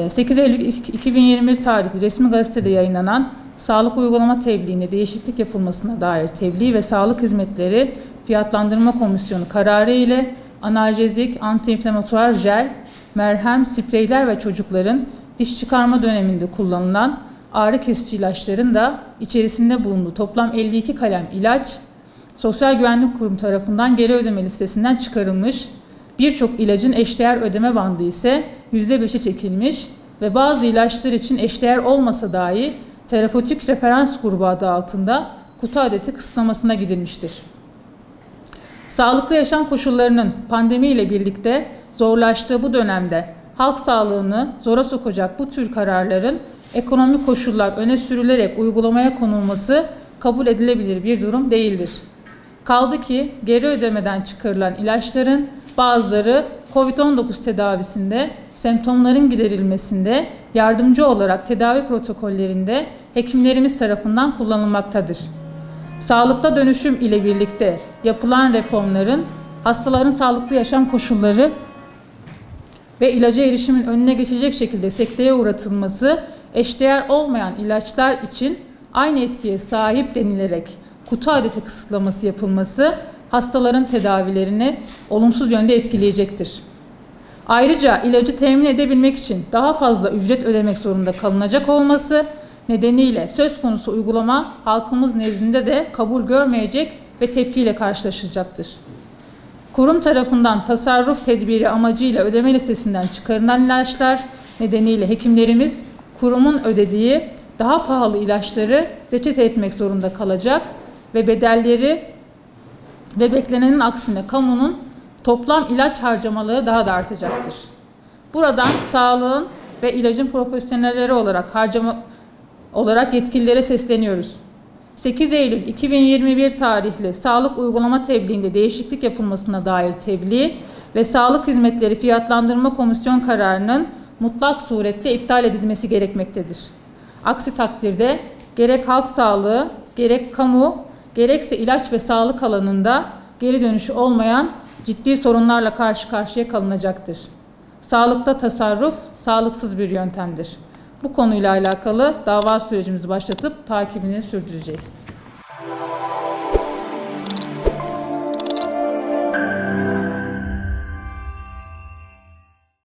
8 Eylül 2021 tarihli resmi gazetede yayınlanan sağlık uygulama tebliğinde değişiklik yapılmasına dair tebliğ ve sağlık hizmetleri fiyatlandırma komisyonu kararı ile analjezik, antiinflamatuar jel, merhem, spreyler ve çocukların diş çıkarma döneminde kullanılan ağrı kesici ilaçların da içerisinde bulunduğu toplam 52 kalem ilaç, Sosyal Güvenlik Kurumu tarafından geri ödeme listesinden çıkarılmış, birçok ilacın eşdeğer ödeme bandı ise %5'e çekilmiş ve bazı ilaçlar için eşdeğer olmasa dahi terapötik referans grubu adı altında kutu adeti kısıtlamasına gidilmiştir. Sağlıklı yaşam koşullarının pandemiyle birlikte zorlaştığı bu dönemde halk sağlığını zora sokacak bu tür kararların ekonomik koşullar öne sürülerek uygulamaya konulması kabul edilebilir bir durum değildir. Kaldı ki geri ödemeden çıkarılan ilaçların bazıları COVID-19 tedavisinde, semptomların giderilmesinde yardımcı olarak tedavi protokollerinde hekimlerimiz tarafından kullanılmaktadır. Sağlıkta dönüşüm ile birlikte yapılan reformların hastaların sağlıklı yaşam koşulları ve ilaca erişimin önüne geçecek şekilde sekteye uğratılması, eşdeğer olmayan ilaçlar için aynı etkiye sahip denilerek kutu adeti kısıtlaması yapılması hastaların tedavilerini olumsuz yönde etkileyecektir. Ayrıca ilacı temin edebilmek için daha fazla ücret ödemek zorunda kalınacak olması nedeniyle söz konusu uygulama halkımız nezdinde de kabul görmeyecek ve tepkiyle karşılaşacaktır. Kurum tarafından tasarruf tedbiri amacıyla ödeme listesinden çıkarılan ilaçlar nedeniyle hekimlerimiz kurumun ödediği daha pahalı ilaçları reçete etmek zorunda kalacak ve bedelleri ve beklenenin aksine kamunun toplam ilaç harcamaları daha da artacaktır. Buradan sağlığın ve ilacın profesyonelleri olarak yetkililere sesleniyoruz. 8 Eylül 2021 tarihli sağlık uygulama tebliğinde değişiklik yapılmasına dair tebliğ ve sağlık hizmetleri fiyatlandırma komisyon kararının mutlak suretle iptal edilmesi gerekmektedir. Aksi takdirde gerek halk sağlığı, gerek kamu, gerekse ilaç ve sağlık alanında geri dönüşü olmayan ciddi sorunlarla karşı karşıya kalınacaktır. Sağlıkta tasarruf, sağlıksız bir yöntemdir. Bu konuyla alakalı dava sürecimizi başlatıp takibini sürdüreceğiz.